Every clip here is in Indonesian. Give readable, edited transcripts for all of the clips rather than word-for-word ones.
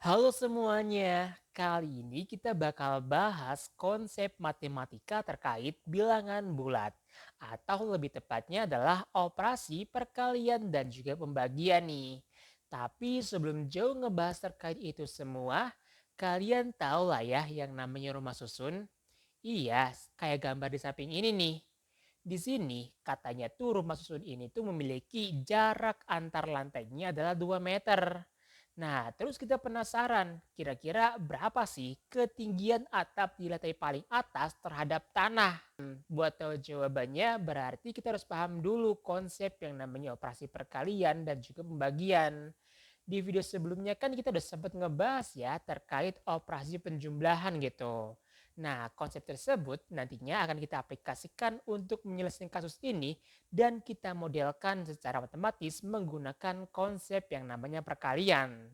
Halo semuanya, kali ini kita bakal bahas konsep matematika terkait bilangan bulat. Atau lebih tepatnya adalah operasi perkalian dan juga pembagian nih. Tapi sebelum jauh ngebahas terkait itu semua, kalian tahu lah ya yang namanya rumah susun? Iya, kayak gambar di samping ini nih. Di sini katanya tuh rumah susun ini tuh memiliki jarak antar lantainya adalah 2 meter. Nah, terus kita penasaran, kira-kira berapa sih ketinggian atap di lantai paling atas terhadap tanah? Buat tahu jawabannya, berarti kita harus paham dulu konsep yang namanya operasi perkalian dan juga pembagian. Di video sebelumnya kan kita udah sempat ngebahas ya terkait operasi penjumlahan gitu. Nah, konsep tersebut nantinya akan kita aplikasikan untuk menyelesaikan kasus ini dan kita modelkan secara matematis menggunakan konsep yang namanya perkalian.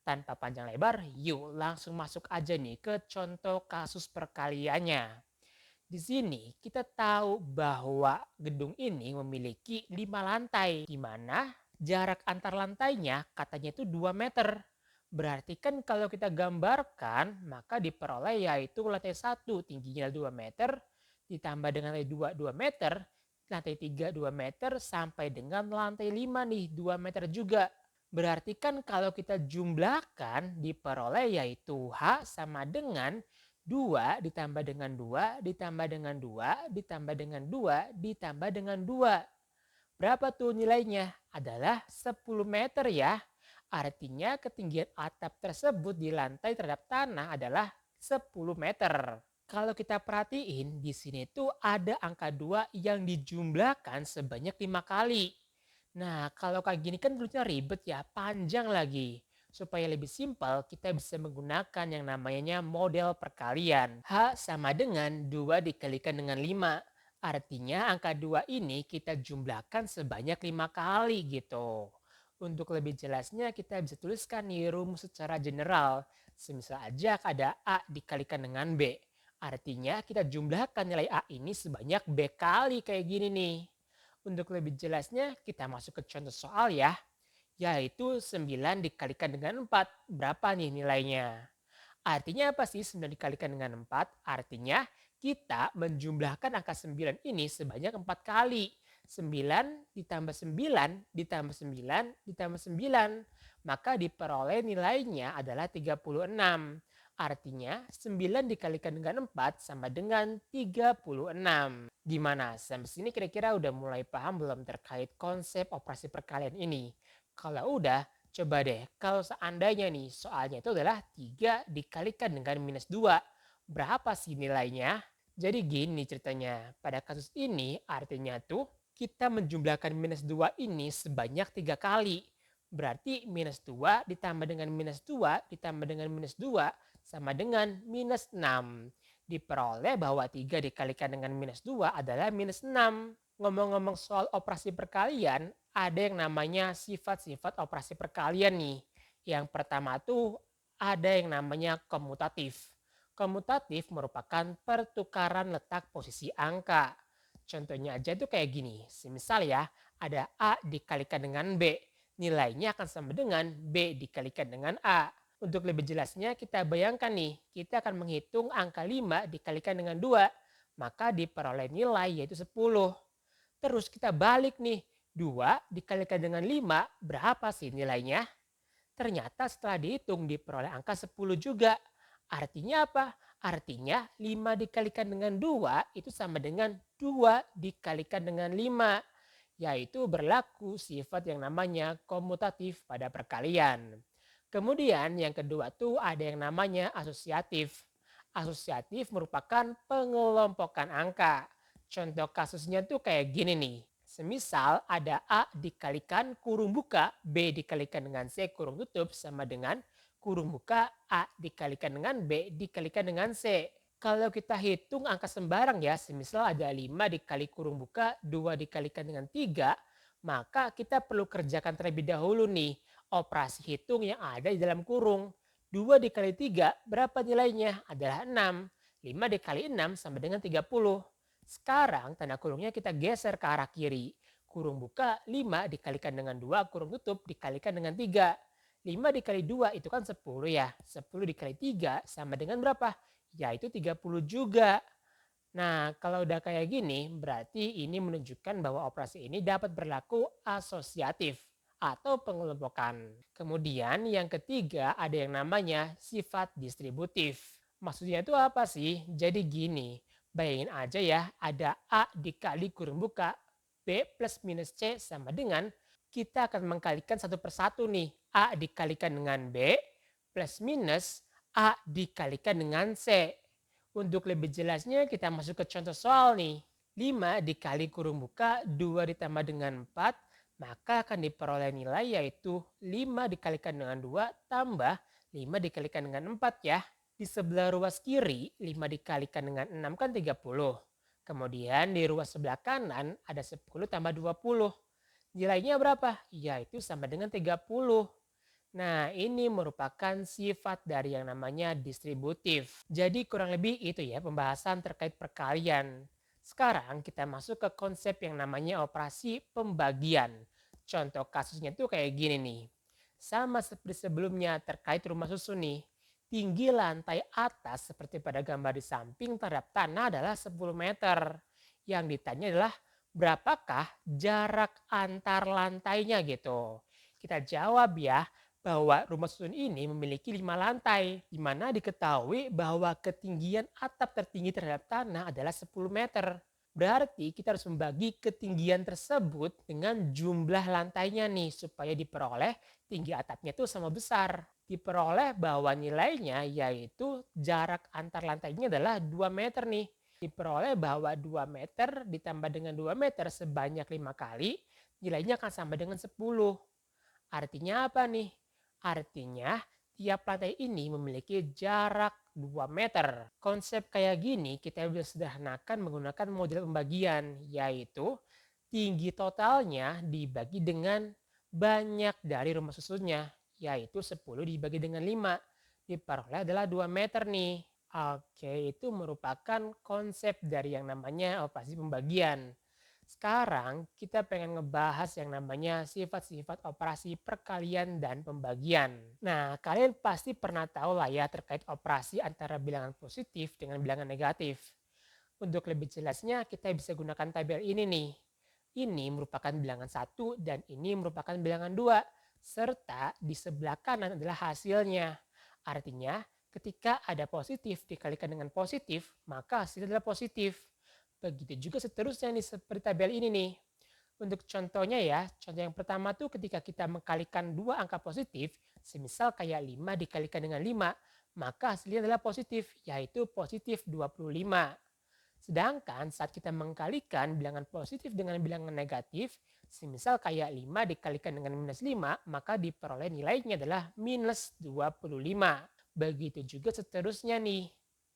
Tanpa panjang lebar, yuk langsung masuk aja nih ke contoh kasus perkaliannya. Di sini kita tahu bahwa gedung ini memiliki 5 lantai, di mana jarak antar lantainya katanya itu 2 meter. Berarti kan kalau kita gambarkan, maka diperoleh yaitu lantai 1 tingginya 2 meter, ditambah dengan lantai 2 2 meter, lantai 3 2 meter, sampai dengan lantai 5 nih 2 meter juga. Berarti kan kalau kita jumlahkan diperoleh yaitu H sama dengan 2 ditambah dengan 2 ditambah dengan 2 ditambah dengan 2 ditambah dengan 2. Berapa tuh nilainya? Adalah 10 meter ya. Artinya ketinggian atap tersebut di lantai terhadap tanah adalah 10 meter. Kalau kita perhatiin di sini tuh ada angka 2 yang dijumlahkan sebanyak 5 kali. Nah, kalau kayak gini kan tulisnya ribet ya, panjang lagi. Supaya lebih simpel, kita bisa menggunakan yang namanya model perkalian. H sama dengan 2 dikalikan dengan 5. Artinya angka 2 ini kita jumlahkan sebanyak 5 kali gitu. Untuk lebih jelasnya kita bisa tuliskan nih rumus secara general. Semisal aja ada A dikalikan dengan B. Artinya kita jumlahkan nilai A ini sebanyak B kali kayak gini nih. Untuk lebih jelasnya kita masuk ke contoh soal ya, yaitu 9 dikalikan dengan 4. Berapa nih nilainya? Artinya apa sih 9 dikalikan dengan 4? Artinya kita menjumlahkan angka 9 ini sebanyak 4 kali. 9 ditambah 9 ditambah 9 ditambah 9. Maka diperoleh nilainya adalah 36. Artinya 9 dikalikan dengan 4 sama dengan 36. Gimana? Sampai sini kira-kira udah mulai paham belum terkait konsep operasi perkalian ini? Kalau udah, coba deh kalau seandainya nih soalnya itu adalah 3 dikalikan dengan minus 2. Berapa sih nilainya? Jadi gini ceritanya, pada kasus ini artinya tuh kita menjumlahkan minus 2 ini sebanyak 3 kali. Berarti minus 2 ditambah dengan minus 2 ditambah dengan minus 2 sama dengan minus 6. Diperoleh bahwa 3 dikalikan dengan minus 2 adalah minus 6. Ngomong-ngomong soal operasi perkalian, ada yang namanya sifat-sifat operasi perkalian nih. Yang pertama tuh ada yang namanya komutatif. Komutatif merupakan pertukaran letak posisi angka. Contohnya aja tuh kayak gini. Semisal ya, ada A dikalikan dengan B. Nilainya akan sama dengan B dikalikan dengan A. Untuk lebih jelasnya kita bayangkan nih, kita akan menghitung angka 5 dikalikan dengan 2, maka diperoleh nilai yaitu 10. Terus kita balik nih, 2 dikalikan dengan 5 berapa sih nilainya? Ternyata setelah dihitung diperoleh angka 10 juga. Artinya apa? Artinya 5 dikalikan dengan 2 itu sama dengan 2 dikalikan dengan 5. Yaitu berlaku sifat yang namanya komutatif pada perkalian. Kemudian yang kedua tuh ada yang namanya asosiatif. Asosiatif merupakan pengelompokan angka. Contoh kasusnya tuh kayak gini nih. Semisal ada A dikalikan kurung buka, B dikalikan dengan C kurung tutup sama dengan kurung buka A dikalikan dengan B dikalikan dengan C. Kalau kita hitung angka sembarang ya, semisal ada 5 dikali kurung buka, 2 dikalikan dengan 3, maka kita perlu kerjakan terlebih dahulu nih operasi hitung yang ada di dalam kurung. 2 dikali 3 berapa nilainya? Adalah 6. 5 dikali 6 sama dengan 30. Sekarang tanda kurungnya kita geser ke arah kiri. Kurung buka 5 dikalikan dengan 2 kurung tutup dikalikan dengan 3. 5 dikali 2 itu kan 10 ya. 10 dikali 3 sama dengan berapa? Yaitu 30 juga. Nah, kalau udah kayak gini, berarti ini menunjukkan bahwa operasi ini dapat berlaku asosiatif atau pengelompokan. Kemudian yang ketiga ada yang namanya sifat distributif. Maksudnya itu apa sih? Jadi gini, bayangin aja ya, ada A dikali kurung buka B plus minus C sama dengan kita akan mengkalikan satu persatu nih. A dikalikan dengan B plus minus A dikalikan dengan C. Untuk lebih jelasnya kita masuk ke contoh soal nih. 5 dikali kurung buka 2 ditambah dengan 4 maka akan diperoleh nilai yaitu 5 dikalikan dengan 2 tambah 5 dikalikan dengan 4 ya. Di sebelah ruas kiri 5 dikalikan dengan 6 kan 30. Kemudian di ruas sebelah kanan ada 10 tambah 20. Nilainya berapa? Yaitu sama dengan 30. Nah, ini merupakan sifat dari yang namanya distributif. Jadi kurang lebih itu ya pembahasan terkait perkalian. Sekarang kita masuk ke konsep yang namanya operasi pembagian. Contoh kasusnya tuh kayak gini nih. Sama seperti sebelumnya terkait rumah susun nih. Tinggi lantai atas seperti pada gambar di samping terhadap tanah adalah 10 meter. Yang ditanya adalah berapakah jarak antar lantainya gitu. Kita jawab ya bahwa rumah susun ini memiliki 5 lantai, di mana diketahui bahwa ketinggian atap tertinggi terhadap tanah adalah 10 meter. Berarti kita harus membagi ketinggian tersebut dengan jumlah lantainya nih, supaya diperoleh tinggi atapnya itu sama besar. Diperoleh bahwa nilainya yaitu jarak antar lantainya adalah 2 meter nih. Diperoleh bahwa 2 meter ditambah dengan 2 meter sebanyak 5 kali, nilainya akan sama dengan 10. Artinya apa nih? Artinya tiap lantai ini memiliki jarak 2 meter. Konsep kayak gini kita bisa sederhanakan menggunakan model pembagian, yaitu tinggi totalnya dibagi dengan banyak dari rumah susunnya, yaitu 10 dibagi dengan 5. Diperoleh adalah 2 meter nih. Oke, itu merupakan konsep dari yang namanya operasi pembagian. Sekarang kita pengen ngebahas yang namanya sifat-sifat operasi perkalian dan pembagian. Nah, kalian pasti pernah tahu lah ya terkait operasi antara bilangan positif dengan bilangan negatif. Untuk lebih jelasnya kita bisa gunakan tabel ini nih. Ini merupakan bilangan 1 dan ini merupakan bilangan 2. Serta di sebelah kanan adalah hasilnya. Artinya ketika ada positif dikalikan dengan positif, maka hasilnya adalah positif. Begitu juga seterusnya nih seperti tabel ini nih. Untuk contohnya ya, contoh yang pertama tuh ketika kita mengkalikan dua angka positif, semisal kayak 5 dikalikan dengan 5, maka hasilnya adalah positif, yaitu positif 25. Sedangkan saat kita mengkalikan bilangan positif dengan bilangan negatif, semisal kayak 5 dikalikan dengan minus 5, maka diperoleh nilainya adalah minus 25. Begitu juga seterusnya nih.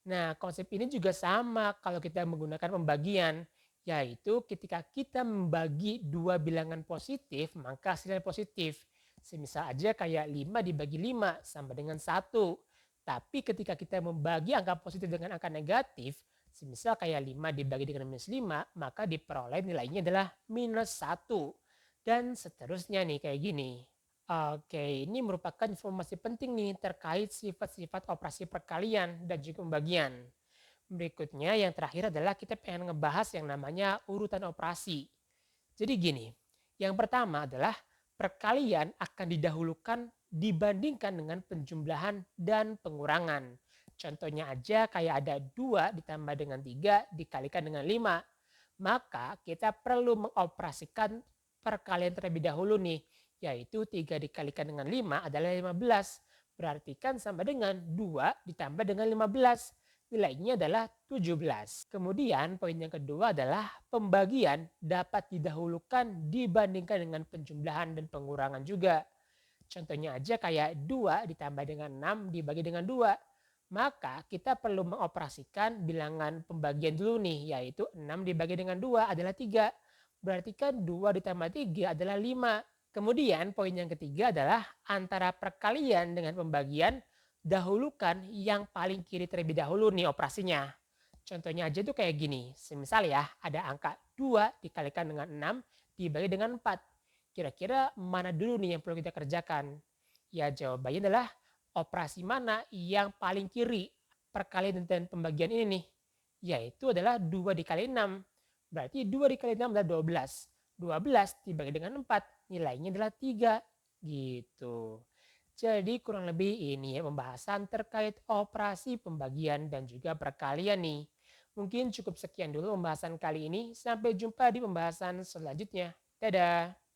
Nah, konsep ini juga sama kalau kita menggunakan pembagian, yaitu ketika kita membagi dua bilangan positif, maka hasilnya positif. Semisal aja kayak 5 dibagi 5 sama dengan 1. Tapi ketika kita membagi angka positif dengan angka negatif, semisal kayak 5 dibagi dengan minus 5, maka diperoleh nilainya adalah minus 1. Dan seterusnya nih kayak gini. Oke, ini merupakan informasi penting nih terkait sifat-sifat operasi perkalian dan juga pembagian. Berikutnya yang terakhir adalah kita pengen ngebahas yang namanya urutan operasi. Jadi gini, yang pertama adalah perkalian akan didahulukan dibandingkan dengan penjumlahan dan pengurangan. Contohnya aja kayak ada 2 ditambah dengan 3 dikalikan dengan 5. Maka kita perlu mengoperasikan perkalian terlebih dahulu nih, yaitu 3 dikalikan dengan 5 adalah 15. Berarti kan sama dengan 2 ditambah dengan 15. Nilainya adalah 17. Kemudian poin yang kedua adalah pembagian dapat didahulukan dibandingkan dengan penjumlahan dan pengurangan juga. Contohnya aja kayak 2 ditambah dengan 6 dibagi dengan 2. Maka kita perlu mengoperasikan bilangan pembagian dulu nih, yaitu 6 dibagi dengan 2 adalah 3. Berarti kan 2 ditambah 3 adalah 5. Kemudian poin yang ketiga adalah antara perkalian dengan pembagian, dahulukan yang paling kiri terlebih dahulu nih operasinya. Contohnya aja tuh kayak gini, semisal ya ada angka 2 dikalikan dengan 6 dibagi dengan 4. Kira-kira mana dulu nih yang perlu kita kerjakan? Ya jawabannya adalah operasi mana yang paling kiri perkalian dan pembagian ini nih. Yaitu adalah 2 dikali 6. Berarti 2 dikali 6 adalah 12. 12 dibagi dengan 4 nilainya adalah 3. Gitu. Jadi kurang lebih ini ya pembahasan terkait operasi pembagian dan juga perkalian nih. Mungkin cukup sekian dulu pembahasan kali ini. Sampai jumpa di pembahasan selanjutnya. Dadah.